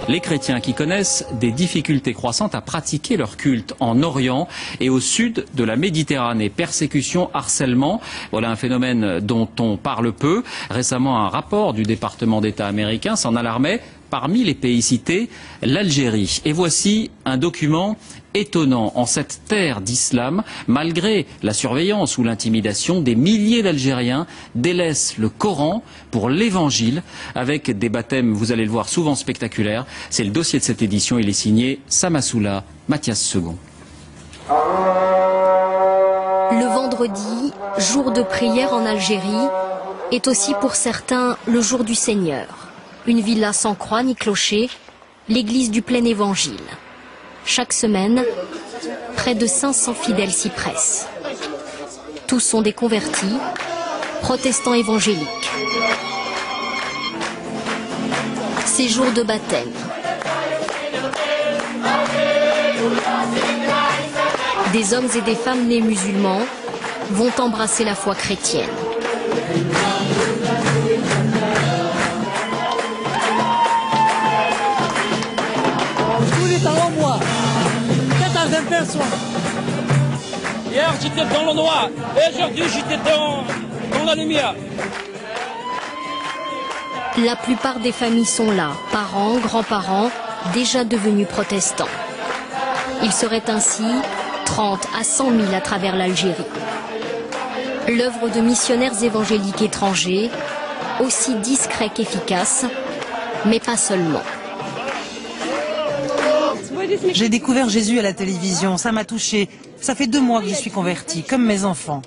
Les chrétiens qui connaissent des difficultés croissantes à pratiquer leur culte en Orient et au sud de la Méditerranée. Persécution, harcèlement, voilà un phénomène dont on parle peu. Récemment, un rapport du département d'État américain s'en alarmait. Parmi les pays cités, l'Algérie. Et voici un document étonnant. En cette terre d'islam, malgré la surveillance ou l'intimidation, des milliers d'Algériens délaissent le Coran pour l'Évangile, avec des baptêmes, vous allez le voir, souvent spectaculaires. C'est le dossier de cette édition. Il est signé Samassoula, Mathias Second. Le vendredi, jour de prière en Algérie, est aussi pour certains le jour du Seigneur. Une villa sans croix ni clocher, l'église du plein évangile. Chaque semaine, près de 500 fidèles s'y pressent. Tous sont des convertis, protestants évangéliques. C'est jour de baptême. Des hommes et des femmes nés musulmans vont embrasser la foi chrétienne. Hier j'étais dans le noir et aujourd'hui j'étais dans la lumière. La plupart des familles sont là, parents, grands-parents, déjà devenus protestants. Il serait ainsi 30 à 100 000 à travers l'Algérie. L'œuvre de missionnaires évangéliques étrangers, aussi discrets qu'efficaces, mais pas seulement. J'ai découvert Jésus à la télévision, ça m'a touché. Ça fait 2 mois que je suis convertie, comme mes enfants.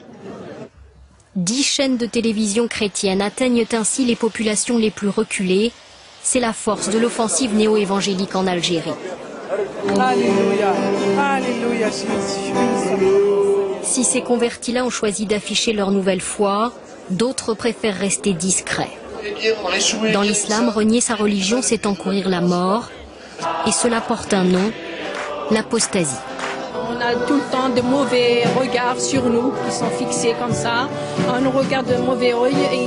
10 chaînes de télévision chrétiennes atteignent ainsi les populations les plus reculées. C'est la force de l'offensive néo-évangélique en Algérie. Alléluia, Alléluia. Si ces convertis-là ont choisi d'afficher leur nouvelle foi, d'autres préfèrent rester discrets. Dans l'islam, renier sa religion, c'est encourir la mort. Et cela porte un nom, l'apostasie. On a tout le temps de mauvais regards sur nous qui sont fixés comme ça. On nous regarde de mauvais œil et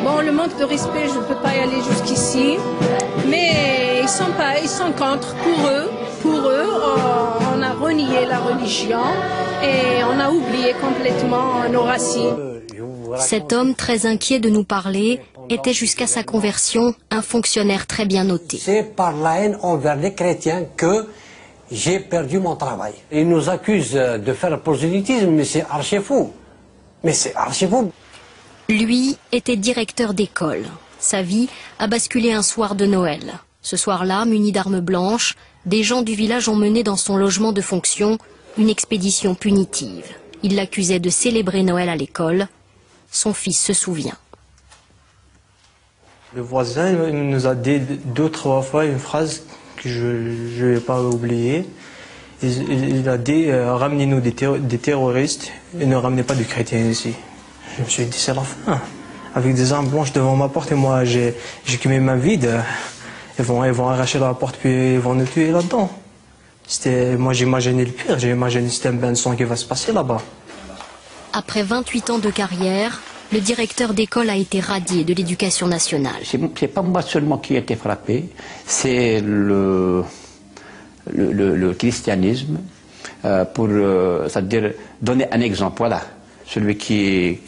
bon, le manque de respect, je ne peux pas y aller jusqu'ici. Mais ils sont contre. Pour eux, on a renié la religion et on a oublié complètement nos racines. Cet homme, très inquiet de nous parler, était jusqu'à sa conversion un fonctionnaire très bien noté. C'est par la haine envers les chrétiens que j'ai perdu mon travail. Ils nous accusent de faire le prosélytisme, mais c'est archi fou. Mais c'est archi fou. Lui était directeur d'école. Sa vie a basculé un soir de Noël. Ce soir-là, munis d'armes blanches, des gens du village ont mené dans son logement de fonction une expédition punitive. Ils l'accusaient de célébrer Noël à l'école. Son fils se souvient. Le voisin nous a dit 2 ou 3 fois une phrase que je ne vais pas oublier. Il a dit ramenez-nous des terroristes et ne ramenez pas de chrétiens ici. Je me suis dit c'est la fin. Avec des armes blanches devant ma porte et moi j'ai que mes mains vides. Ils vont arracher la porte puis ils vont nous tuer là-dedans. Moi j'imaginais le pire, j'ai imaginé c'était un bain de sang qui va se passer là-bas. Après 28 ans de carrière, le directeur d'école a été radié de l'éducation nationale. C'est pas moi seulement qui ai été frappé, c'est le christianisme, pour c'est-à-dire donner un exemple. Voilà, celui qui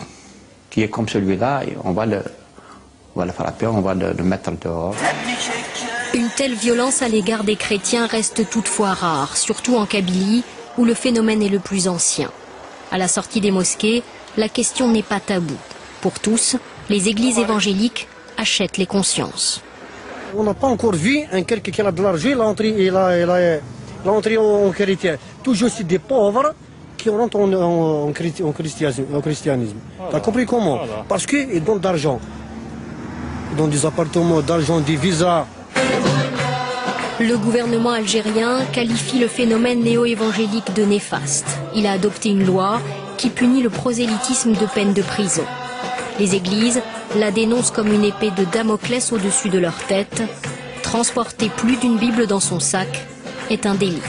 est comme celui-là, on va le frapper, on va le mettre dehors. Une telle violence à l'égard des chrétiens reste toutefois rare, surtout en Kabylie, où le phénomène est le plus ancien. À la sortie des mosquées, la question n'est pas taboue. Pour tous, les églises évangéliques achètent les consciences. On n'a pas encore vu quelqu'un qui a de l'argent, il a entré en chrétien. Toujours c'est des pauvres qui rentrent en christianisme. Tu as compris comment? Parce qu'ils donnent d'argent. Ils donnent des appartements, d'argent, des visas. Le gouvernement algérien qualifie le phénomène néo-évangélique de néfaste. Il a adopté une loi qui punit le prosélytisme de peine de prison. Les églises la dénoncent comme une épée de Damoclès au-dessus de leur tête. Transporter plus d'une Bible dans son sac est un délit.